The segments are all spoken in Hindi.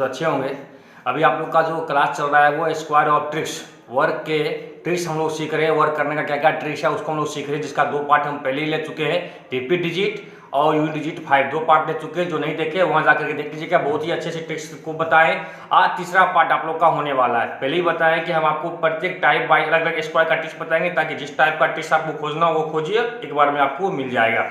अच्छे होंगे। अभी आप लोग का जो क्लास चल रहा है वो स्क्वायर ऑफ ट्रिक्स, वर्क के ट्रिक्स हम लोग सीख रहे हैं। वर्क करने का क्या क्या ट्रिक्स है उसको हम लोग सीख रहे हैं, जिसका 2 पार्ट हम पहले ही ले चुके हैं, रिपीट डिजिट और यूनिट डिजिट 5, 2 पार्ट ले चुके हैं। जो नहीं देखे वहाँ जाकर के देख लीजिएगा, बहुत ही अच्छे से ट्रिक्स को बताएं। आज तीसरा पार्ट आप लोग का होने वाला है। पहले ही बताएं कि हम आपको प्रत्येक टाइप वाइज अलग अलग स्क्वायर का ट्रिक्स बताएंगे, ताकि जिस टाइप का ट्रिक्स आपको खोजना हो वो खोजिए, एक बार में आपको मिल जाएगा।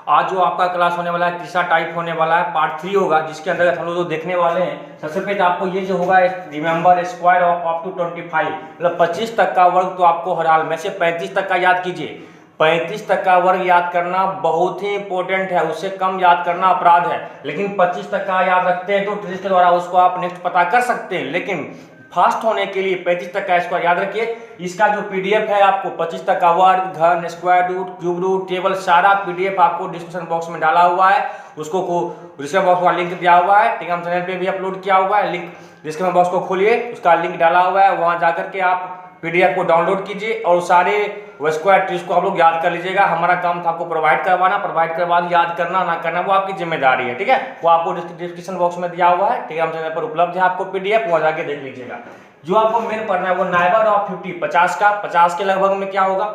आज जो आपका क्लास होने वाला है तीसरा टाइप होने वाला है, पार्ट 3 होगा, जिसके अंदर हम लोग जो देखने वाले हैं सबसे पहले आपको ये जो होगा, remember square of up to 25, मतलब 25 तक का वर्ग तो आपको हर हाल में से 35 तक का याद कीजिए। 35 तक का वर्ग याद करना बहुत ही इंपॉर्टेंट है, उससे कम याद करना अपराध है। लेकिन 25 तक का याद रखते हैं तो ट्रिक्स के द्वारा उसको आप नेक्स्ट पता कर सकते हैं। लेकिन फास्ट होने के लिए 35 तक का स्क्वायर याद रखिए। इसका जो पीडीएफ है आपको 25 तक का वर्ग, घन, square root, cube root, table, सारा पीडीएफ आपको डिस्क्रिप्शन बॉक्स में डाला हुआ है। उसको डिस्क्रिप्शन बॉक्स का लिंक दिया हुआ है, टेलीग्राम चैनल पे भी अपलोड किया हुआ है। लिंक डिस्क्रिप्शन बॉक्स को खोलिए, उसका लिंक डाला हुआ है, वहां जाकर के आप पीडीएफ को डाउनलोड कीजिए और सारे स्क्वायर ट्रिक्स को आप लोग याद कर लीजिएगा। हमारा काम था आपको प्रोवाइड करवाना, प्रोवाइड करवा याद करना ना करना वो आपकी जिम्मेदारी है, ठीक है। वो आपको डिस्क्रिप्शन बॉक्स में दिया हुआ है, टेलीग्राम चैनल पर उपलब्ध है आपको पीडीएफ, वहां जाके देख लीजिएगा। जो आपको मेन पढ़ना है वो नाइबर ऑफ 50, 50 का, 50 के लगभग में क्या होगा,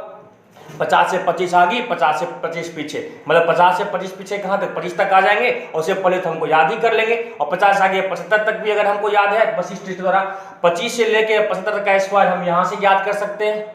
50 से 25 आगे, 50 से 25 पीछे, मतलब 50 से 25 पीछे कहाँ तक, 25 तक आ जाएंगे और उससे पहले तो हमको याद ही कर लेंगे। और 50 आगे 75 तक भी अगर हमको याद है बस इस ट्रिक द्वारा 25 से लेके 75 तक का स्क्वायर हम यहाँ से याद कर सकते हैं।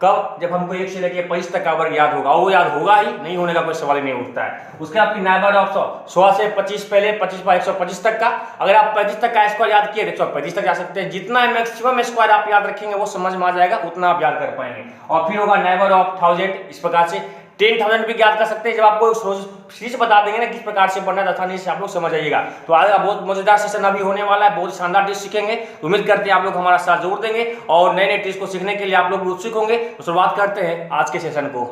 कब, जब हमको 1 से लेके 25 तक का वर्ग याद होगा, वो याद होगा ही, नहीं होने का कोई सवाल ही नहीं उठता है। उसके आपकी नाइबर ऑफ 100 से 25 पहले 25 बाई 125 तक का, अगर आप 35 तक का स्क्वायर याद किए तो 135 तक जा सकते हैं। जितना मैक्सिमम स्क्वायर आप याद रखेंगे वो समझ में आ जाएगा, उतना आप याद कर पाएंगे। और फिर होगा नाइबर ऑफ 1000, इस प्रकार से 10,000 भी याद कर सकते हैं। जब आपको सीरीज बता देंगे ना किस प्रकार से पढ़ना है, आसानी से आप लोग समझ आइएगा। तो आज का बहुत मजेदार सेशन अभी होने वाला है, बहुत शानदार ट्रिक्स सीखेंगे। उम्मीद करते हैं आप लोग हमारा साथ जरूर देंगे और नए नए ट्रिक्स को सीखने के लिए आप लोग उत्सुक होंगे। तो शुरुआत करते हैं आज के सेशन को,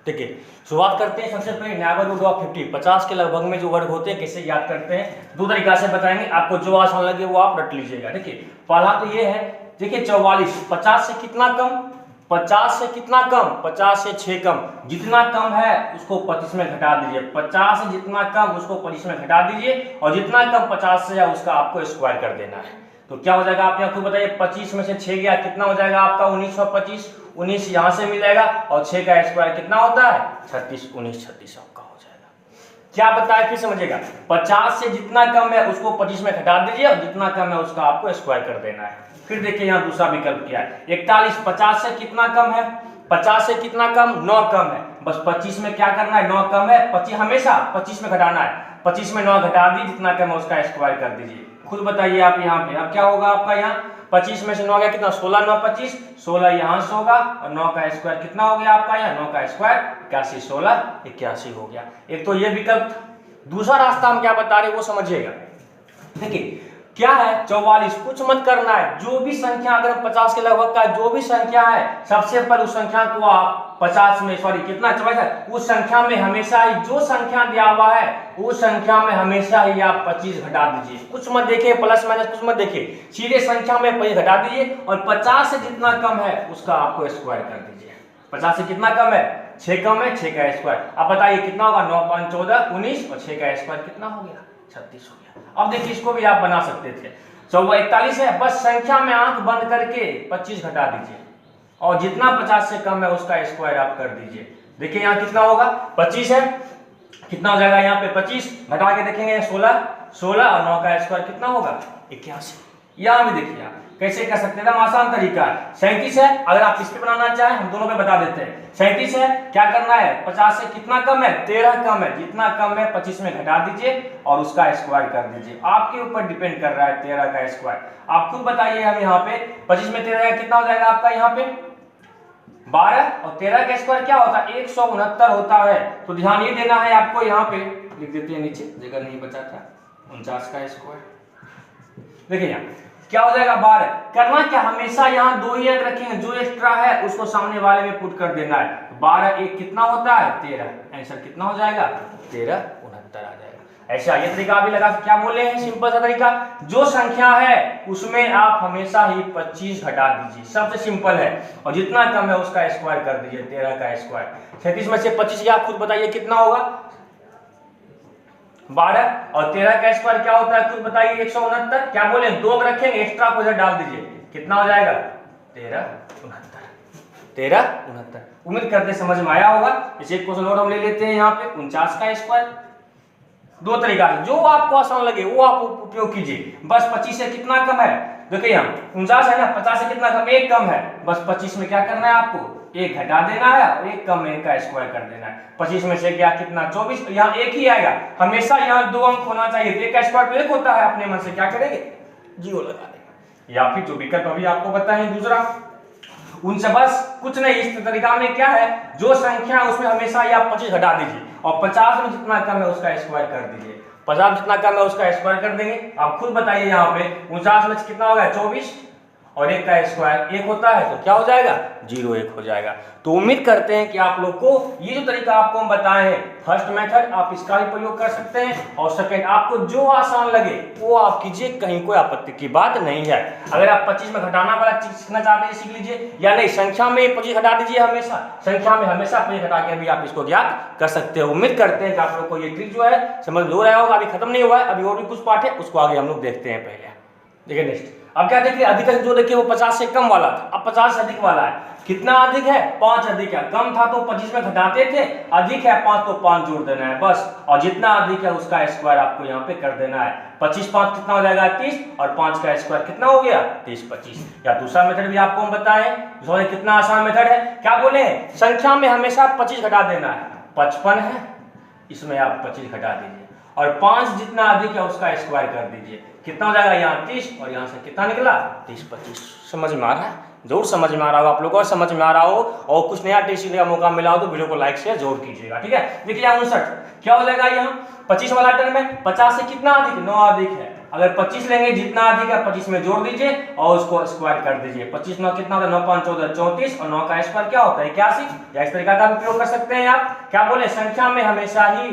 ठीक है। शुरुआत करते हैं सबसे पहले नाइबर रूट ऑफ 50, 50 के लगभग में जो वर्ग होते हैं कैसे याद करते हैं, 2 तरीका से बताएंगे। आपको जो आसान लगे वो आप रट लीजिएगा, ठीक है। पहला तो ये है, देखिए 44, 50 से कितना कम, 50 से कितना कम, 50 से 6 कम, जितना कम है उसको 25 में घटा दीजिए। 50 से जितना कम उसको 25 में घटा दीजिए और जितना कम 50 से है उसका आपको स्क्वायर कर देना है। तो क्या हो जाएगा आप यहाँ खुद बताइए, 25 में से 6 गया कितना हो जाएगा आपका 1925, 19 यहाँ से मिलेगा और 6 का स्क्वायर कितना होता है 36, 1936 आपका हो जाएगा। क्या बताया फिर समझिएगा, 50 से जितना कम है उसको 25 में घटा दीजिए और जितना कम है उसका आपको स्क्वायर कर देना है। फिर देखिए यहाँ दूसरा विकल्प क्या है, 41, 50 से कितना कम है, 50 से कितना कम, 9 कम है, बस 25 में क्या करना है, 9 कम है, 25 हमेशा 25 में घटाना है, 25 में 9 घटा दी, जितना कम है उसका स्क्वायर कर दीजिए। खुद बताइए आप यहाँ पे, अब क्या होगा आपका यहाँ 25 में से 9 गया कितना, 16, 9, 25, 16 यहाँ से होगा और 9 का स्क्वायर कितना हो गया आपका यहाँ, 9 का स्क्वायर 81, 16, 81 हो गया। एक तो ये विकल्प। दूसरा रास्ता हम क्या बता रहे वो समझिएगा, देखिए क्या है 44, कुछ मत करना है, जो भी संख्या अगर 50 के लगभग का जो भी संख्या है सबसे पहले उस संख्या को आप 50 में, सॉरी कितना 44 है, उस संख्या में हमेशा ही जो संख्या दिया हुआ है उस संख्या में हमेशा ही आप 25 घटा दीजिए। कुछ मत देखिए, प्लस माइनस कुछ मत देखिए, सीधे संख्या में 25 घटा दीजिए और 50 से जितना कम है उसका आपको स्क्वायर कर दीजिए। 50 से कितना कम है, 6 कम है, 6 का स्क्वायर। अब बताइए कितना होगा, 9, 5, 14, 19 और 6 का स्क्वायर कितना हो गया, 36 हो गया। अब देखिए इसको भी आप बना सकते थे, 41 है, बस संख्या में आंख बंद करके 25 घटा दीजिए और जितना 50 से कम है उसका स्क्वायर आप कर दीजिए। देखिए यहाँ कितना होगा, 25 है, कितना हो जाएगा यहाँ पे 25, घटा के देखेंगे 16, 16 और 9 का स्क्वायर कितना होगा 81। यहाँ भी देखिए आप कैसे कर सकते हैं, आसान तरीका है। 37 है, अगर आप इस पे बनाना चाहें हम दोनों पे बता देते हैं। 37 है, क्या करना है, 50 से कितना कम है, 13 कम है, जितना कम है 25 में घटा दीजिए और उसका स्क्वायर कर दीजिए। आपके ऊपर डिपेंड कर रहा है 13 का स्क्वायर, आप खुद बताइए। हम यहाँ पे 25 में 13 कितना हो जाएगा आपका यहाँ पे 12 और 13 का स्क्वायर क्या होता है 169 होता है। तो ध्यान ये देना है आपको, यहाँ पे लिख देते हैं नीचे, जगह नहीं बचा था, 49 का स्क्वायर। देखिए यहाँ क्या हो जाएगा 12, करना क्या, हमेशा यहाँ 2 ही अंक रखेंगे, जो एक्स्ट्रा है उसको सामने वाले में पुट कर देना है। 12 1 कितना होता है 13, आंसर कितना हो जाएगा 13, 69 आ जाएगा। ऐसा ये तरीका भी लगा, क्या बोले हैं, सिंपल सा तरीका, जो संख्या है उसमें आप हमेशा ही 25 घटा दीजिए, सबसे सिंपल है, और जितना कम है उसका स्क्वायर कर दीजिए, 13 का स्क्वायर। 37 में से 25 आप खुद बताइए कितना होगा, 12 और 13 का स्क्वायर क्या होता है खुद बताइए 169। क्या बोले 2 रखेंगे एक्स्ट्रा को इधर डाल दीजिए, कितना हो जाएगा 13 69। उम्मीद करते समझ में आया होगा। इसे एक क्वेश्चन और हम ले लेते हैं यहाँ पे 49 का स्क्वायर। दो तरीका से जो आपको आसान लगे वो आप उपयोग कीजिए। बस 25 से कितना कम है, देखिए यहाँ 49 है ना, 50 से कितना कम, 1 कम है। बस 25 में क्या करना है आपको, 1 घटा देना है और 1 कम 1 का स्क्वायर कर देना है। 25 में से क्या कितना 24, यहाँ 1 ही आएगा। हमेशा यहाँ 2 अंक होना चाहिए, 1 का स्क्वायर तो 1 होता है। अपने मन से क्या करेंगे 0 लगा देंगे, या फिर जो विकल्प अभी आपको बताएं दूसरा उनसे बस कुछ नहीं। इस तरीका में क्या है, जो संख्या है उसमें हमेशा ये आप 25 घटा दीजिए और 50 में जितना कम है उसका स्क्वायर कर दीजिए। 50 जितना कम है उसका स्क्वायर कर देंगे। आप खुद बताइए यहाँ पे 49 में कितना होगा 24 और 1 का स्क्वायर 1 होता है तो क्या हो जाएगा 0 1 हो जाएगा। तो उम्मीद करते हैं कि आप लोग को ये जो तरीका आपको हम बताए हैं फर्स्ट मेथड आप इसका भी प्रयोग कर सकते हैं, और सेकंड आपको जो आसान लगे वो आप कीजिए, कहीं कोई आपत्ति की बात नहीं है। अगर आप 25 में घटाना वाला चीज सीखना चाहते हैं सीख लीजिए, या नहीं संख्या में 25 घटा दीजिए। हमेशा संख्या में हमेशा 25 घटा के भी आप इसको ज्ञात कर सकते हैं। उम्मीद करते हैं कि आप लोग को ये ट्रिक जो है समझ हो रहा होगा। अभी खत्म नहीं हुआ है, अभी और भी कुछ पार्ट है उसको आगे हम लोग देखते हैं। पहले देखिए नेक्स्ट, अब क्या देखिए अधिक जो देखिए वो 50 से कम वाला था, अब 50 से अधिक वाला है। कितना अधिक है 5 अधिक है। कम था तो 25 में घटाते थे, अधिक है 5 तो 5 जोड़ देना है बस, और जितना अधिक है उसका स्क्वायर आपको यहाँ पे कर देना है। 25 5 कितना हो जाएगा 30 और 5 का स्क्वायर कितना हो गया 30 25। या दूसरा मेथड भी आपको हम बताएं, कितना आसान मेथड है। क्या बोले संख्या में हमेशा 25 घटा देना है। 55 है इसमें आप 25 घटा दीजिए और 5 जितना अधिक है उसका स्क्वायर कर दीजिए, कितना हो जाएगा यहाँ 30 और यहाँ से कितना निकला 30 25। समझ में आ रहा है, जरूर समझ में आ रहा हो आप लोगों को। और समझ में आ रहा हो और कुछ नया टेस्ट सीखने का मौका मिला हो तो वीडियो को लाइक शेयर जरूर कीजिएगा, ठीक है। देखिए यहाँ 59 क्या हो जाएगा, यहाँ 25 वाला टर्म में 50 से कितना अधिक 9 अधिक है। अगर 25 लेंगे जितना अधिक है 25 में जोड़ दीजिए और उसको स्क्वायर कर दीजिए। 25 9 कितना होता है 9 5 14 34 और 9 का स्क्वायर क्या होता है 81। या इस तरीका का भी प्रयोग कर सकते हैं आप। क्या बोले संख्या में हमेशा ही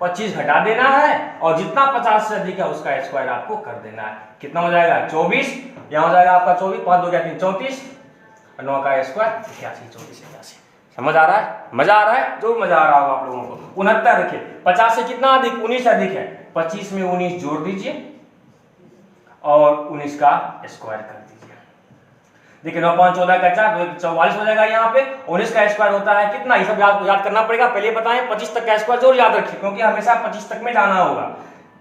25 घटा देना है और जितना 50 से अधिक है उसका स्क्वायर आपको कर देना है। कितना हो जाएगा 24, यहाँ हो जाएगा आपका 24 5 2 3 34 और 9 का स्क्वायर 81 24 81। समझ आ रहा है, मजा आ रहा है, जो मजा आ रहा होगा आप लोगों को। 69 रखिए 50 से कितना अधिक 19 अधिक है। 25 में 19 जोड़ दीजिए और 19 का स्क्वायर कर दीजिए। देखिए 9 5 14 का 4 44 हो जाएगा। यहाँ पे 19 का स्क्वायर होता है कितना, ये सब आपको याद करना पड़ेगा। पहले बताएं 25 तक का स्क्वायर जरूर याद रखिए क्योंकि हमेशा 25 तक में जाना होगा।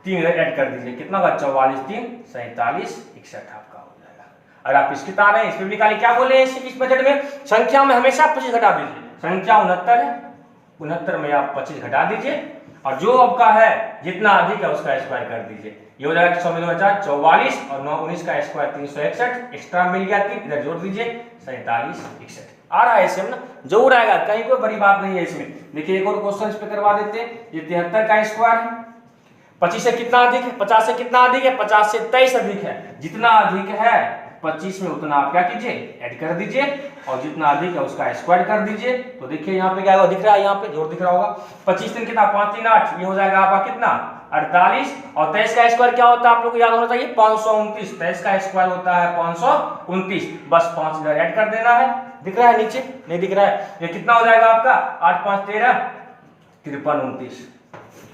3 ऐड कर दीजिए, कितना होगा 44 3 47 61 आपका हो जाएगा। अगर आप इसकी तार है इसमें भी निकालिए। क्या बोले इस मेथड में संख्या में हमेशा 25 घटा दीजिए। संख्या 69 है, 69 में आप 25 घटा दीजिए और जो आपका है जितना अधिक है उसका स्क्वायर कर दीजिए। ये हो जाएगा 100 में 2 4 44 और 9 19 का स्क्वायर 361 एक्स्ट्रा मिल गया 3 इधर जोड़ दीजिए 47 61। आ रहा है इसमें ना, जरूर आएगा, कहीं कोई बड़ी बात नहीं है इसमें। देखिए एक और क्वेश्चन इस पे करवा देते हैं। ये 73 का स्क्वायर है। 25 से कितना अधिक है 50 से कितना अधिक है 50 से 23 अधिक है। जितना अधिक है 25 में उतना आप क्या कीजिए ऐड कर दीजिए और जितना अधिक है उसका स्क्वायर कर दीजिए। तो देखिए यहाँ पे क्या होगा, दिख रहा है यहाँ पे जोड़ दिख रहा होगा। 25 दिन कितना 5 3 8, ये हो जाएगा आपका कितना 48 और 23 का स्क्वायर क्या होता है आप लोग को याद होना चाहिए 529। 23 का स्क्वायर होता है 529, बस 5 इधर ऐड कर देना है। दिख रहा है नीचे, नहीं दिख रहा है। ये कितना हो जाएगा आपका 8 5 13 53 29।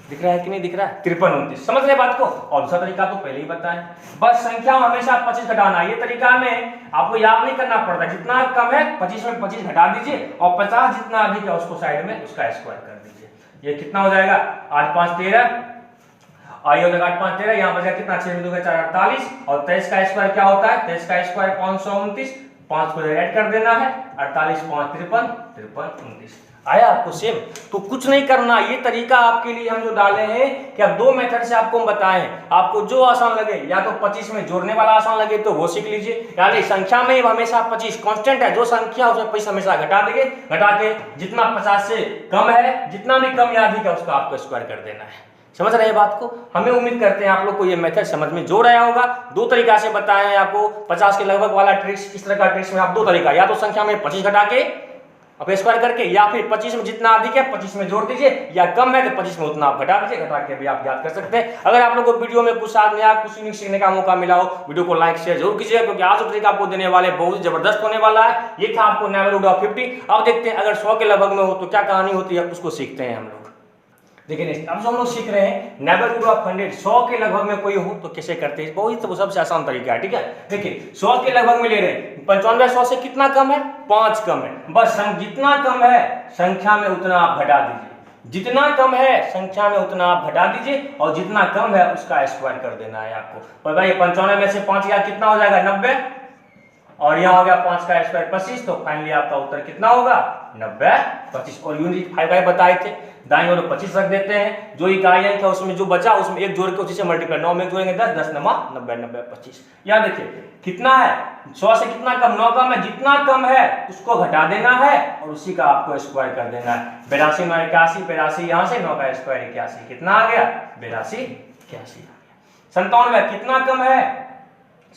दिख रहा है कि नहीं दिख रहा है 53 29। समझ रहे बात को। और दूसरा तरीका तो पहले ही बताएं, बस संख्या में हमेशा 25 घटाना। ये तरीका में आपको याद नहीं करना पड़ता, जितना कम है 25 में 25 घटा दीजिए और 50 जितना अधिक है उसको साइड में उसका स्क्वायर कर दीजिए। ये कितना हो जाएगा 8 5 13 और ये हो जाएगा 8 5 13, यहाँ बचा कितना 6 में 2 4 48 और 23 का स्क्वायर क्या होता है 23 का स्क्वायर 529, 5 को ऐड कर देना है 48 5 53 53 29। आया आपको सेम। तो कुछ नहीं करना, ये तरीका आपके लिए हम जो डाले हैं कि अब 2 मेथड से आपको हम बताएं, आपको जो आसान लगे, या तो 25 में जोड़ने वाला आसान लगे तो वो सीख लीजिए, यानी संख्या में हमेशा 25 कांस्टेंट है, जो संख्या उसमें 25 हमेशा घटा देंगे, घटा के जितना 50 से कम है, जितना भी कम या अधिक है उसका आपको स्क्वायर कर देना है। समझ रहे हैं बात को। हमें उम्मीद करते हैं आप लोग को ये मेथड समझ में जो आया होगा। 2 तरीका से बताए हैं आपको 50 के लगभग वाला ट्रिक्स। इस तरह का ट्रिक्स में आप 2 तरीका, या तो संख्या में 25 घटा के अब स्क्वायर करके, या फिर 25 में जितना अधिक है 25 में जोड़ दीजिए, या कम है तो 25 में उतना आप घटा दीजिए, घटा के भी आप याद कर सकते हैं। अगर आप लोगों को वीडियो में कुछ नया कुछ यूनिक सीखने का मौका मिला हो, वीडियो को लाइक शेयर जरूर कीजिएगा क्योंकि आज जो तरीका आपको देने वाले बहुत जबरदस्त होने वाला है। ये था आपको नेवरहुड ऑफ 50। अब देखते हैं अगर 100 के लगभग में हो तो क्या कहानी होती है, उसको सीखते हैं हम लोग। देखिए नेक्स्ट, अब जो हम लोग सीख रहे हैं नेबरहुड ऑफ 100, 100 के लगभग में कोई हो तो कैसे करते हैं, बहुत तो सबसे आसान तरीका है। ठीक है, देखिए 100 के लगभग में ले रहे हैं, 95 100 से कितना कम है, 5 कम है, बस जितना कम है संख्या में उतना आप घटा दीजिए, जितना कम है संख्या में उतना आप घटा दीजिए, और जितना कम है उसका स्क्वायर कर देना है आपको। पता है 95 में से 5 गया कितना हो जाएगा, 90, और यहाँ हो गया 5 का स्क्वायर 25, तो फाइनली आपका उत्तर कितना होगा, 90 25। और यूनिट 5 बताए थे, दाईं ओर 25 रख देते हैं, जो इकाई अंक है उसमें जो बचा उसमें एक जोड़ के उसी से मल्टीप्लाई, 9 में जोड़ेंगे 10, 10 9 90, 90 25। यहाँ देखिए कितना है, 100 से कितना कम, 9 कम है, जितना कम है उसको घटा देना है और उसी का आपको स्क्वायर कर देना है। 82 9 81, 82 यहाँ से 9 का स्क्वायर 81, कितना आ गया, 82 81 आ गया। 97 कितना कम है,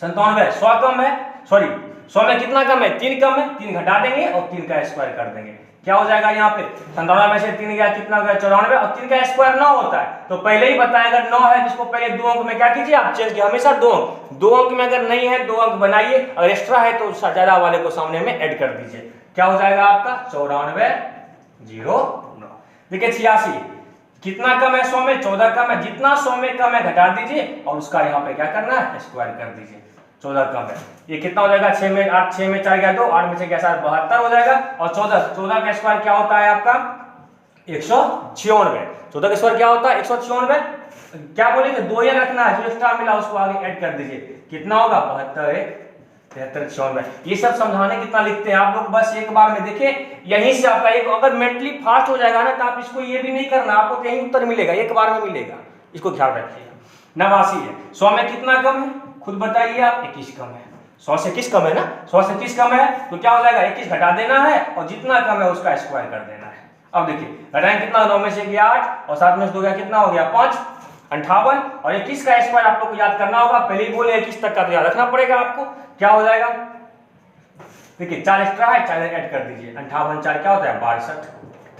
97 100 कम है, सॉरी 100 में कितना कम है, 3 कम है, 3 घटा देंगे और 3 का स्क्वायर कर देंगे, क्या हो जाएगा यहाँ पे 97 में से 3 गया कितना हो गया, 94, और 3 का स्क्वायर 9 होता है, तो पहले ही बताया अगर 9 है जिसको पहले 2 अंक में क्या कीजिए आप चेंज कीजिए, हमेशा 2 अंक में अगर नहीं है 2 अंक बनाइए, अगर एक्स्ट्रा है तो ज्यादा वाले को सामने में ऐड कर दीजिए, क्या हो जाएगा आपका 94 09। देखिए 86 कितना कम है, 100 में 14 कम है, जितना 100 में कम है घटा दीजिए और उसका यहाँ पे क्या करना है, स्क्वायर कर दीजिए, 14 कम है, ये कितना हो जाएगा, 6 में 8, 6 में 4 गया 2, 8 में से गया 7 72 हो जाएगा, और 14 का स्क्वायर क्या होता है आपका 196, 14 का स्क्वायर क्या होता है 196, क्या बोलेंगे 2 ही रखना है, जो एक्स्ट्रा मिला उसको आगे ऐड कर दीजिए, कितना होगा 72 73 96। ये सब समझाने कितना लिखते हैं आप लोग, बस एक बार में देखिए यहीं से आपका एक अगर मेंटली फास्ट हो जाएगा ना तो आप इसको ये भी नहीं करना, आपको तो यही उत्तर मिलेगा, एक बार में मिलेगा, इसको ख्याल रखिएगा। 89 है, 100 में कितना कम है खुद बताइए आप, 21 कम है, 100 से 21 कम है ना, 100 से 21 कम है तो क्या हो जाएगा 21 घटा देना है और जितना कम है उसका स्क्वायर कर देना है। अब देखिए घटाएं कितना, 9 में से गया 8 और 7 में से 2 गया कितना हो गया 5, 58, और 21 का स्क्वायर आप लोग को याद करना होगा, पहले ही बोले 21 तक का तो याद रखना पड़ेगा आपको, क्या हो जाएगा देखिए 4 एक्स्ट्रा है 4 ऐड कर दीजिए, 58 4 क्या होता है 62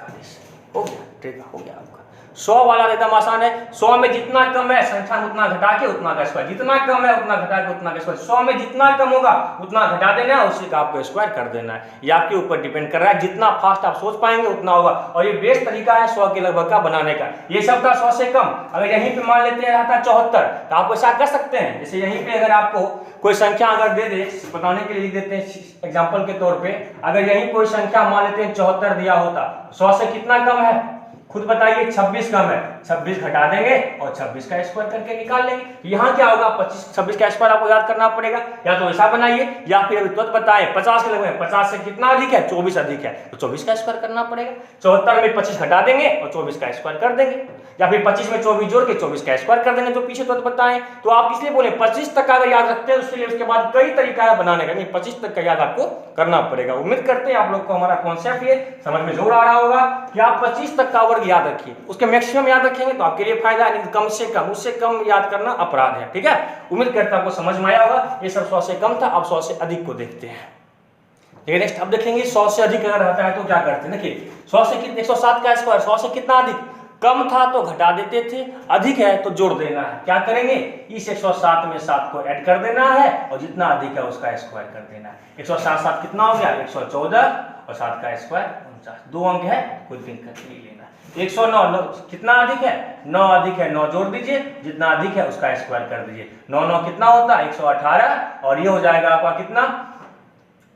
41, हो गया, ठीक हो गया आपका। 100 वाला एकदम आसान है, 100 में जितना कम है संख्या में उतना घटा के उतना का स्क्वायर, जितना कम है उतना घटा के उतना का स्क्वायर, 100 में जितना कम होगा उतना घटा देना है उसी का आपको स्क्वायर कर देना है, ये आपके ऊपर डिपेंड कर रहा है, जितना फास्ट आप सोच पाएंगे उतना होगा, और ये बेस्ट तरीका है 100 के लगभग का बनाने का। ये सब था 100 से कम, अगर यहीं पे मान लेते हैं रहता 74 तो आप ऐसा कर सकते हैं, जैसे यहीं पे अगर आपको कोई संख्या अगर दे दे, बताने के लिए लिख देते हैं एग्जाम्पल के तौर पे, अगर यहीं कोई संख्या मान लेते हैं 74 दिया होता, 100 से कितना कम है खुद बताइए, 26 कम है, 26 घटा देंगे और 26 का स्क्वायर करके निकाल लेंगे, यहाँ क्या होगा 26 का स्क्वायर आपको याद करना पड़ेगा, या तो ऐसा बनाइए या फिर अभी तुरंत बताए 50 के लगभग, 50 से कितना अधिक है 24 अधिक है तो 24 का स्क्वायर करना पड़ेगा, 74 में 25 घटा देंगे और 24 का स्क्वायर कर देंगे, या फिर 25 में 24 जोड़ के 24 का स्क्वायर कर देंगे, जो पीछे तुरंत बताएं। तो आप इसलिए बोले 25 तक का अगर याद रखते हैं उसके लिए उसके बाद कई तरीका है बनाने का, 25 तक का याद आपको करना पड़ेगा। उम्मीद करते हैं आप लोग को हमारा कॉन्सेप्ट ये समझ में जरूर आ रहा होगा कि आप 25 तक का वर्ग याद रखिए, उसके मैक्सिमम याद रखेंगे तो आपके लिए फायदा है, कम से कम उससे कम याद करना अपराध है, ठीक है। उम्मीद करता हूं आपको समझ में आया होगा, ये सब 100 से कम था, अब 100 से अधिक को देखते हैं। नेक्स्ट अब देखेंगे 100 से अधिक अगर रहता है तो क्या करते हैं, देखिए 100 से कितने 107 का स्क्वायर, 100 से कितना अधिक, कम था तो घटा देते थे, अधिक है तो जोड़ देना है, क्या करेंगे इस 107 में 7 को ऐड कर देना है और जितना अधिक है उसका स्क्वायर कर देना है। 107 7 कितना हो गया 114 और 7 का स्क्वायर 49, 2 अंक है कोई दिक्कत नहीं लेना। 109 कितना अधिक है 9 अधिक है, 9 जोड़ दीजिए, जितना अधिक है उसका स्क्वायर कर दीजिए, 9 9 कितना होता है 118 और ये हो जाएगा आपका कितना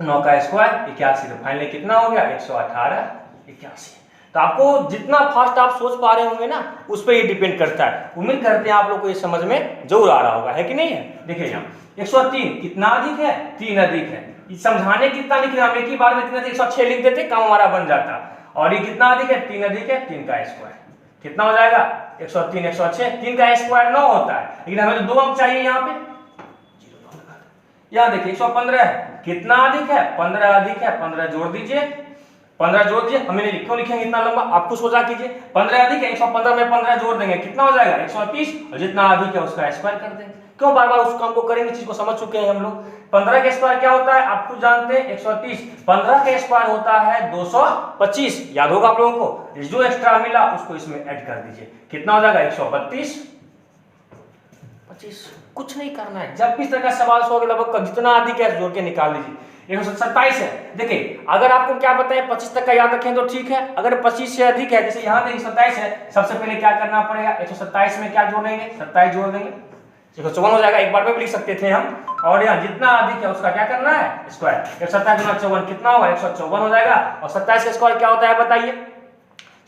9 का स्क्वायर 81, तो फाइनली कितना हो गया 118 81। तो आपको जितना फास्ट आप सोच पा रहे होंगे ना उस पर ये डिपेंड करता है। उम्मीद करते हैं आप लोग को ये समझ में जरूर आ रहा होगा, है कि नहीं है। देखिए यहाँ 103 कितना अधिक है 3 अधिक है, समझाने कितना लिख रहे हैं हम, एक ही बार में 3 अधिक 106 लिख देते काम हमारा बन जाता, और ये कितना अधिक है 3 अधिक है, 3 का स्क्वायर कितना हो जाएगा 103 106, 3 का स्क्वायर 9 होता है, लेकिन हमें तो 2 अंक चाहिए यहाँ पे, यहाँ देखिए 115 है कितना अधिक है 15 अधिक है, 15 जोड़ दीजिए, 15 जोड़ दीजिए, हमें क्यों लिखेंगे इतना लंबा, आप कुछ सोचा कीजिए, 15 अधिक है 115 में 15 जोड़ देंगे कितना हो जाएगा 130 और जितना अधिक है उसका स्क्वायर कर देंगे। क्यों बार बार उस काम को करेंगे, चीज को समझ चुके हैं हम लोग। 15 का स्क्वायर क्या होता है आप खुद जानते हैं 130, 15 का स्क्वायर होता है 225, याद होगा आप लोगों को, जो एक्स्ट्रा मिला उसको इसमें ऐड कर दीजिए, कितना हो जाएगा 132 25। कुछ नहीं करना है, जब भी इस तरह का सवाल 100 के लगभग जितना अधिक है जोड़ के निकाल लीजिए। 127 है। देखिए अगर आपको क्या बताए 25 तक का याद रखें तो ठीक है, अगर 25 से अधिक है, जैसे यहाँ देखिए 27 है, सबसे पहले क्या करना पड़ेगा, 127 में क्या जोड़ेंगे, 27 जोड़ देंगे, 154 हो जाएगा। एक बार में भी लिख सकते थे हम। और यहाँ जितना अधिक है उसका क्या करना है, स्क्वायर। 127 गुना 54 कितना होगा, 154 हो जाएगा। और 27 का स्क्वायर क्या होता है बताइए,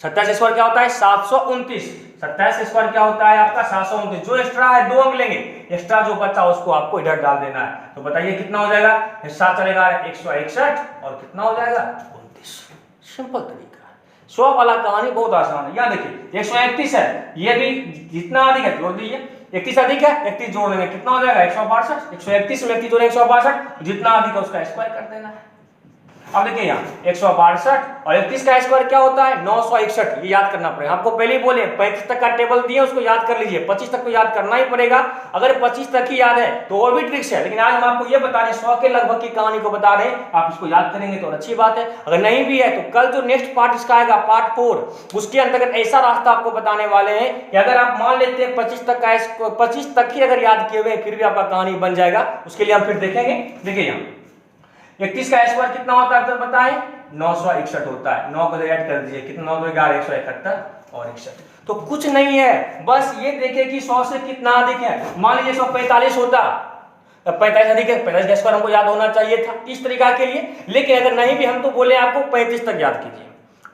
27 का स्क्वायर क्या होता है, 729। 27 का स्क्वायर क्या होता है आपका 729। जो एक्स्ट्रा है 2 अंक लेंगे, एक्स्ट्रा जो बचा उसको आपको इधर डाल देना है। तो बताइए कितना हो जाएगा, हिस्सा चलेगा 161 और कितना हो जाएगा 29। सिंपल तरीका है। 100 वाला कहानी बहुत आसान है। यहाँ देखिए 131 है, ये भी जितना अधिक है जोड़ दीजिए, 31 अधिक है 31 जोड़ लेंगे, कितना हो जाएगा 162। 131 में 31 जोड़ेंगे 162, जितना अधिक है उसका स्क्वायर कर देना है। अब देखिए यहाँ 162 और 31 का स्क्वायर क्या होता है 961, ये याद करना पड़ेगा। आपको पहले ही बोले 35 तक का टेबल दिए उसको याद कर लीजिए, 25 तक तो याद करना ही पड़ेगा। अगर 25 तक ही याद है तो और भी ट्रिक्स है, लेकिन आज हम आपको ये बता रहे हैं 100 के लगभग की कहानी को बता रहे हैं, आप इसको याद करेंगे तो अच्छी बात है। अगर नहीं भी है तो कल जो नेक्स्ट पार्ट इसका आएगा पार्ट 4, उसके अंतर्गत ऐसा रास्ता आपको बताने वाले हैं कि अगर आप मान लेते हैं 25 तक ही अगर याद किए हुए फिर भी आपका कहानी बन जाएगा, उसके लिए हम फिर देखेंगे। देखिए यहाँ 31 का स्क्वायर कितना होता है तो बताएं, 961 होता है। 9 को ऐड कर दीजिए, कितना 9 11 171 और 61। तो कुछ नहीं है, बस ये देखिए कि 100 से कितना अधिक है। मान लीजिए 145 होता, 45 अधिक है, 45 का स्क्वायर हमको याद होना चाहिए था इस तरीका के लिए। लेकिन अगर नहीं भी हम तो बोले आपको 35 तक याद कीजिए,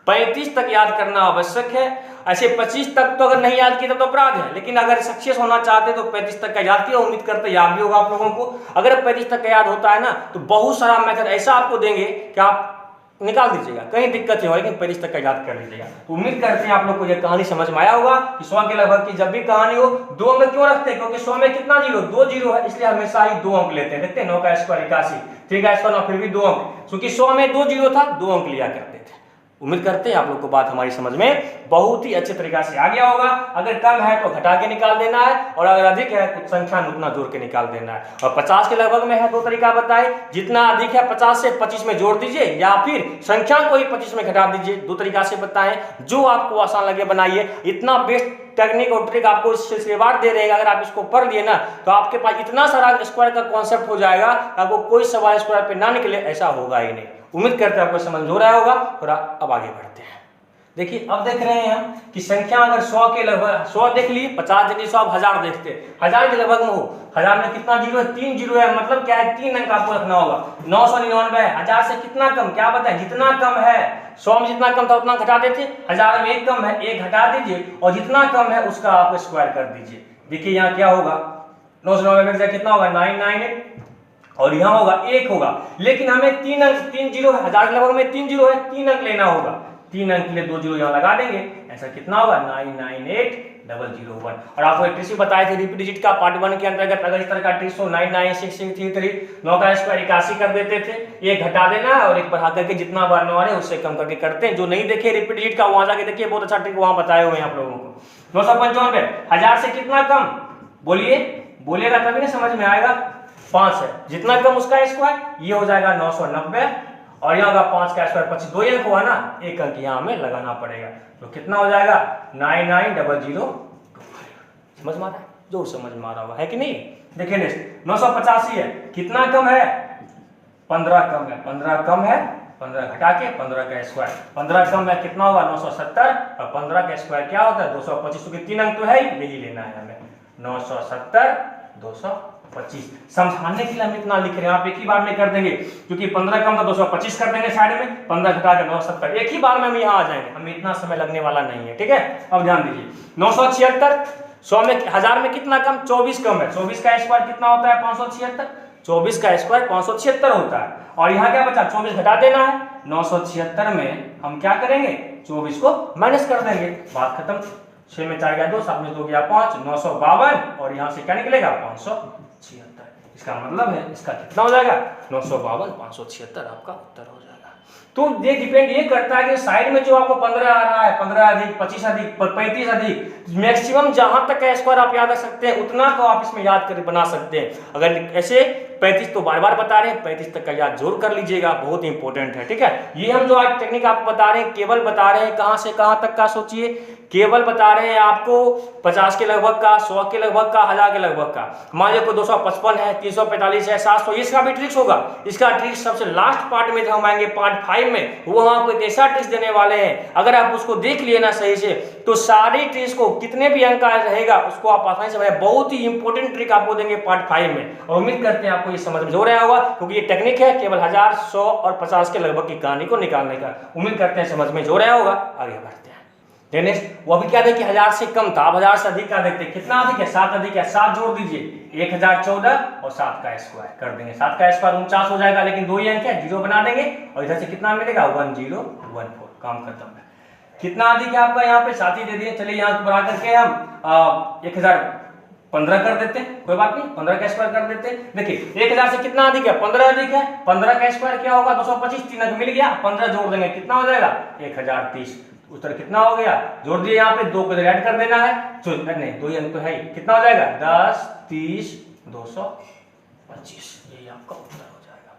35 तक याद करना आवश्यक है। ऐसे 25 तक तो अगर नहीं याद किया तो अपराध है, लेकिन अगर सक्सेस होना चाहते तो 35 तक का याद किया। उम्मीद करते याद भी होगा आप लोगों को। अगर 35 तक का याद होता है ना तो बहुत सारा मेथड ऐसा आपको देंगे कि आप निकाल दीजिएगा, कहीं दिक्कत नहीं हो, लेकिन 35 तक का याद कर लीजिएगा। तो उम्मीद करते हैं आप लोग को यह कहानी समझ में आया होगा कि 100 के लगभग की जब भी कहानी हो 2 अंक क्यों रखते हैं, क्योंकि 100 में कितना जीरो, 2 जीरो है, इसलिए हमेशा ही 2 अंक लेते हैं। देखते हैं 9 का स्क्वायर 81, 3 का स्क्वायर फिर भी 2 अंक, क्योंकि 100 में 2 जीरो था, 2 अंक लिया करते थे। उम्मीद करते हैं आप लोग को बात हमारी समझ में बहुत ही अच्छे तरीके से आ गया होगा। अगर कम है तो घटा के निकाल देना है, और अगर अधिक है कुछ संख्या उतना जोड़ के निकाल देना है। और 50 के लगभग में है 2 तरीका बताए, जितना अधिक है 50 से 25 में जोड़ दीजिए, या फिर संख्या को ही 25 में घटा दीजिए। 2 तरीका से बताएं, जो आपको आसान लगे बनाइए। इतना बेस्ट टेक्निक और ट्रिक आपको सिलसिलेवार दे रहे हैं, अगर आप इसको पढ़ लिए ना तो आपके पास इतना सारा स्क्वायर का कॉन्सेप्ट हो जाएगा, आपको कोई सवाल स्क्वायर पे ना निकले, ऐसा होगा ही नहीं। उम्मीद करते हैं आपको समझ हो रहा होगा। थोड़ा अब आगे बढ़ते हैं। देखिए अब देख रहे हैं हम कि संख्या अगर 100 के लगभग, 100 देख लिए, 50 देख लिए, 100 1000 देखते हैं, 1000 के लगभग में हो, 1000 में कितना जीरो है, 3 जीरो है, मतलब क्या है 3 अंक आपको रखना होगा। 999 है, 1000 से कितना कम, क्या बताएं, जितना कम है 100 में जितना कम था उतना घटा देते, 1000 में 1 कम है, 1 घटा दीजिए, और जितना कम है उसका आप स्क्वायर कर दीजिए। देखिए यहाँ क्या होगा, 999 में कितना होगा 998, और यहाँ होगा 1 होगा। लेकिन हमें 3 अंक, 3 जीरो है, 1000 के लगभग में 3 जीरो है, 3 अंक लेना होगा। 3 अंक के लिए 2 जीरो यहाँ लगा देंगे, ऐसा कितना होगा 998001। और आपको एक ट्रिक बताए थे रिपीट डिजिट का पार्ट 1 के अंतर्गत, अगर इस तरह का ट्रिक हो 99663, 9 का स्क्वायर 81 कर देते थे, 1 घटा देना है और 1 बढ़ा करके जितना बार आ रहे उससे कम करके करते हैं। जो नहीं देखे रिपीट डिजिट का वहां जाके देखिए, बहुत अच्छा ट्रिक वहां बताए हुए हैं आप लोगों को। 995, 1000 से कितना कम, बोलिए, बोलिएगा तभी ना समझ में आएगा। 5 है, जितना कम उसका स्क्वायर, ये हो जाएगा 990, और यहाँ का 5 का स्क्वायर 25, 2 अंक हुआ ना, 1 अंक यहाँ हमें लगाना पड़ेगा, तो कितना हो जाएगा 990025। समझ में आ रहा है, जो समझ में आ रहा है कि नहीं। देखिए नेक्स्ट 985 है, कितना कम है 15 कम है, 15 कम है, 15 घटा के 15 का स्क्वायर, 15 कम है कितना होगा 970, और 15 का स्क्वायर क्या होता है 225, क्योंकि 3 अंक तो है, यही लेना है हमें 970 225। समझाने के लिए हम इतना लिख रहे हैं, आप एक ही बार में कर देंगे, क्योंकि 15 कम था 225 कर देंगे साइड में, 15 घटा के 970, एक ही बार में हम यहाँ आ जाएंगे, हमें इतना समय लगने वाला नहीं है। ठीक है, अब ध्यान दीजिए 976, 100 में 1000 में कितना कम 24 कम है, 24 का स्क्वायर कितना होता है 576, 24 का स्क्वायर 576 होता है, और यहाँ क्या बचा 24 घटा देना है। 976 में हम क्या करेंगे 24 को माइनस कर देंगे, बात खत्म। 6 में 4 गया 2, 7 में 2 गया 5, 952, और यहाँ से क्या निकलेगा 576। इसका मतलब है इसका कितना हो जाएगा 952 576 आपका उत्तर हो जाएगा। तो ये डिपेंड ये करता है कि साइड में जो आपको 15 आ रहा है, 15 अधिक, 25 अधिक, 35 अधिक, मैक्सिमम जहां तक का स्क्वायर आप याद रख सकते हैं उतना तो आप इसमें याद कर बना सकते हैं। अगर ऐसे 35 तो बार बार बता रहे हैं, 35 तक का याद जरूर कर लीजिएगा, बहुत इंपॉर्टेंट है। ठीक है, ये हम जो आज टेक्निक आपको बता रहे हैं केवल बता रहे हैं कहां से कहां तक का, सोचिए केवल बता रहे हैं आपको 50 के लगभग का, 100 के लगभग का, 1000 के लगभग का। मान लीजिए 255 है, 345 है, 700, इसका भी ट्रिक्स होगा। इसका ट्रिक्स सबसे लास्ट पार्ट में हम आएंगे पार्ट 5 में, वो हम आपको एक ऐसा ट्रिक्स देने वाले हैं, अगर आप उसको देख लिए ना सही से तो सारी ट्रिक्स को कितने भी अंक का रहेगा उसको आप आसानी से समझ, बहुत ही इंपॉर्टेंट ट्रिक आपको देंगे पार्ट 5 में। और उम्मीद करते हैं आपको ये समझ में हो रहा होगा, क्योंकि ये टेक्निक है केवल 1000, 100 और 50 के लगभग की कहानी को निकालने का। उम्मीद करते हैं समझ में हो रहा होगा। आगे बढ़ते हैं। नेक्स्ट वो अभी क्या देखिए 1000 से कम था, अब 1000 से अधिक का देखते हैं। कितना अधिक है? 7 अधिक है, 7 जोड़ दीजिए, 1014 और 7 का स्क्वायर कर देंगे। 7 का स्क्वायर 49 हो जाएगा, लेकिन 2 ही अंक है, 0 बना देंगे और इधर से कितना मिलेगा 1014, काम खत्म है। कितना अधिक है आपका यहाँ पे 7 ही दे दिए। चलिए यहाँ बना करके हम 1015 कर देते हैं, कोई बात नहीं, 15 का स्क्वायर कर देते हैं। देखिए 1000 से कितना अधिक है? 15 अधिक है, 15 का स्क्वायर क्या होगा 225, 3 अंक मिल गया, 15 जोड़ देंगे कितना हो जाएगा 1030। उत्तर कितना हो गया? जोड़ दिए, यहाँ पे 2 को ऐड कर देना है, नहीं 2 ही अंक तो है ही, कितना हो जाएगा 10, 30, 225, यही आपका उत्तर हो जाएगा।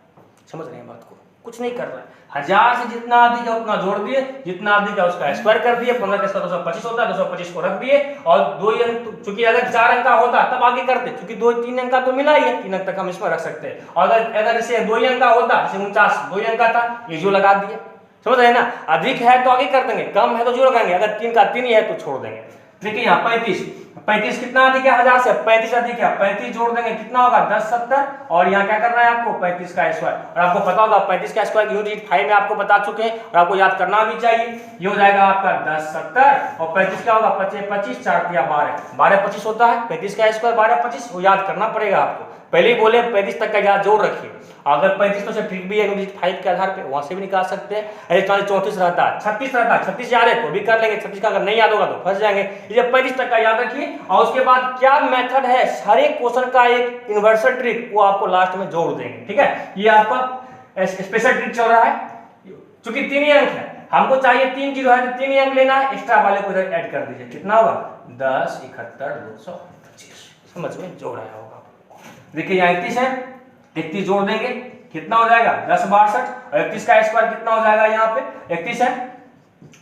समझ रहे हैं बात को? कुछ नहीं कर रहा है, 1000 से जितना अधिक है उतना जोड़ दिए, जितना अधिक है उसका स्क्वायर कर दिए, 15 का स्क्वायर 225 होता है, 225 को रख दिए और 2 ही अंक, चूंकि अगर 4 अंक का होता तब आगे करते, क्योंकि 2-3 अंक का तो मिला ही है, 3 अंक तक हम इसमें रख सकते हैं। और अगर इसे 2 ही अंक का होता, जैसे 49 2 ही अंक का था, ये जो लगा दिए, समझ रहे हैं ना? अधिक है तो आगे कर देंगे, कम है तो जो लगाएंगे, अगर 3 का 3 ही है तो छोड़ देंगे। देखिए यहाँ 35 कितना अधिक है 1000 से? 35 अधिक है, 35 जोड़ देंगे कितना होगा 1070, और यहाँ क्या करना है आपको 35 का स्क्वायर, और आपको पता होगा 35 का स्क्वायर यूनिट 5 में आपको बता चुके हैं और आपको याद करना भी चाहिए। ये हो जाएगा आपका 1070 और 35 क्या होगा 25, 4 या 12, 12-25 होता है, 35 का स्क्वायर 12-25, वो याद करना पड़ेगा आपको। पहले ही बोले 35 तक का याद जोड़ रखिए, अगर 35 तो से ठीक भी है यूनिट 5 के आधार पे वहां से भी निकाल सकते हैं। अरे 34 रहता है, 36 रहता है, 36 याद है तो भी कर लेंगे, 36 का अगर नहीं याद होगा तो फंस जाएंगे। ये 35 तक का याद रखिए, और उसके बाद क्या मेथड है, हर एक क्वेश्चन का एक इन्वर्सल ट्रिक वो आपको लास्ट में जोड़ देंगे। ठीक है, ये आपका स्पेशल ट्रिक चल रहा है, चूंकि 3 ही अंक है, हमको चाहिए 3 जीरो है तो 3 ही अंक लेना है, एक्स्ट्रा वाले को इधर ऐड कर दीजिए, कितना होगा 10, 71, 225। समझ में जोड़ आया होगा। देखिए यहाँ 31 है, 31 जोड़ देंगे कितना हो जाएगा 1062, और 31 का स्क्वायर कितना हो जाएगा यहाँ पे 31 है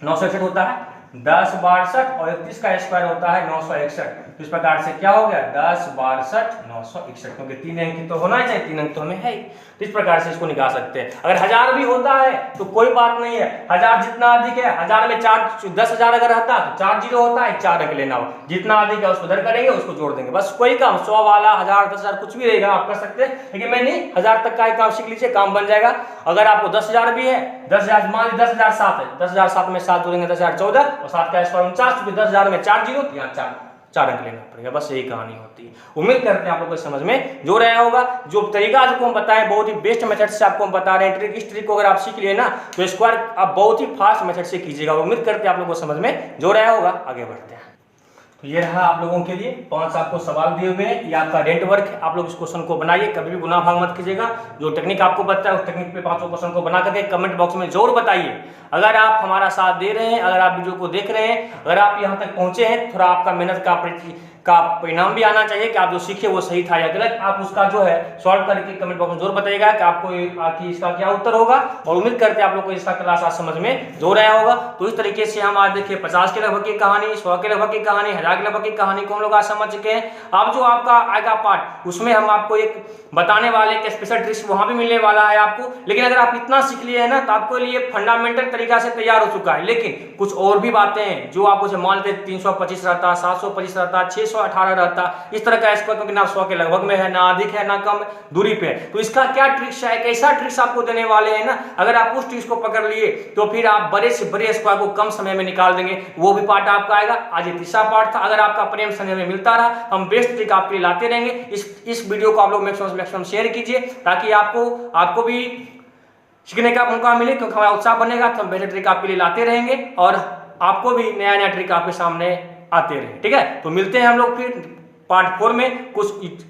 961 होता है, 1062 और 31 का स्क्वायर होता है 961। तो इस प्रकार से क्या हो गया 1062, 961, क्योंकि 3 अंक तो होना ही चाहिए, 3 अंक तो हमें है ही। तो इस प्रकार से इसको निकाल सकते हैं। अगर 1000 भी होता है तो कोई बात नहीं है, 1000 जितना अधिक है, 1000 में 10,000 अगर रहता तो 4 जीरो होता है, 4 अंक लेना हो, जितना अधिक है उसको उधर करेंगे, उसको जोड़ देंगे, बस कोई काम 100 वाला 1000, 10,000 कुछ भी रहेगा आप कर सकते हैं, लेकिन मैं नहीं 1000 तक का ही काम सीख लीजिए, काम बन जाएगा। अगर आपको 10,000 भी है, 10,000 मान लीजिए 10,007 है, 10,007 में 7 जोड़ेंगे 10,014 और 7 का स्क्वायर 49, क्योंकि 10,000 में 4 जीरो, यहाँ 4 अंक लेना पड़ेगा, बस यही कहानी होती है। उम्मीद करते हैं आप लोग को समझ में जो रहा होगा। जो तरीका आपको हम बताएं बहुत ही बेस्ट मेथड से आपको हम बता रहे हैं, ट्रिक, इस ट्रिक को अगर आप सीख लिए ना तो स्क्वायर आप बहुत ही फास्ट मेथड से कीजिएगा। उम्मीद करते हैं आप लोग को समझ में जो रहा होगा। आगे बढ़ते हैं। तो ये रहा आप लोगों के लिए 5 आपको सवाल दिए हुए हैं, ये आपका रेंट वर्क है, आप लोग इस क्वेश्चन को बनाइए, कभी भी गुनाह भाग मत कीजिएगा। जो टेक्निक आपको बताया उस टेक्निक पे 5 क्वेश्चन को बना करके कमेंट बॉक्स में जरूर बताइए। अगर आप हमारा साथ दे रहे हैं, अगर आप वीडियो को देख रहे हैं, अगर आप यहाँ तक पहुंचे हैं, थोड़ा आपका मेहनत का परिणाम भी आना चाहिए कि आप जो सीखे वो सही था या गलत, आप उसका जो है सॉल्व करके कमेंट बॉक्स में जरूर बताइएगा कि आपको इसका क्या उत्तर होगा। और उम्मीद करते हैं आप लोग को इसका क्लास आज समझ में जो रहा होगा। तो इस तरीके से हम आज देखिए 50 के लगभग की कहानी, 100 के लगभग की कहानी, 1000 के लगभग की कहानी को हम लोग आज समझ चुके हैं। अब जो आपका आएगा पार्ट उसमें हम आपको एक बताने वाले एक स्पेशल ट्रिक्स वहां भी मिलने वाला है आपको। लेकिन अगर आप इतना सीख लिए हैं ना तो आपको लिए फंडामेंटल तरीका से तैयार हो चुका है। लेकिन कुछ और भी बातें हैं जो आपको मान लेते 325 रहता, 725 रहता, 618 रहता, इस तरह का स्क्वायर, क्योंकि ना 100 के लगभग में है, ना अधिक है, ना कम दूरी पे है। तो इसका क्या ट्रिक्स है, कैसा ट्रिक्स आपको देने वाले हैं ना, अगर आप उस ट्रिक्स को पकड़ लिए तो फिर आप बड़े से बड़े स्क्वायर को कम समय में निकाल देंगे। वो भी पार्ट आपका आएगा। आज ये तीसरा पार्ट था। अगर आपका प्रेम समय में मिलता रहा, हम बेस्ट ट्रिक आपके लिए लाते रहेंगे। इस वीडियो को आप लोग मैक्सिमम शेयर कीजिए ताकि आपको भी सीखने का मौका मिले, क्योंकि हमारा उत्साह बनेगा तो हम बेस्ट ट्रिक आपके लिए लाते रहेंगे और आपको भी नया नया ट्रिक आपके सामने आते रहे। ठीक है, तो मिलते हैं हम लोग फिर पार्ट 4 में कुछ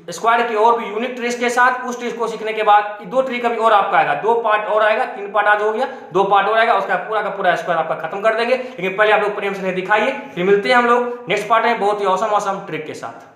स्क्वायर की और भी यूनिक ट्रिक्स के साथ। उस ट्रिक्स को सीखने के बाद 2 ट्रिक अभी और आपका आएगा, 2 पार्ट और आएगा, 3 पार्ट आज हो गया, 2 पार्ट और आएगा, उसका पूरा का पूरा स्क्वायर आपका खत्म कर देंगे। लेकिन पहले आप लोग प्रेम से दिखाइए, फिर मिलते हैं हम लोग नेक्स्ट पार्ट में बहुत ही औसम ट्रिक के साथ।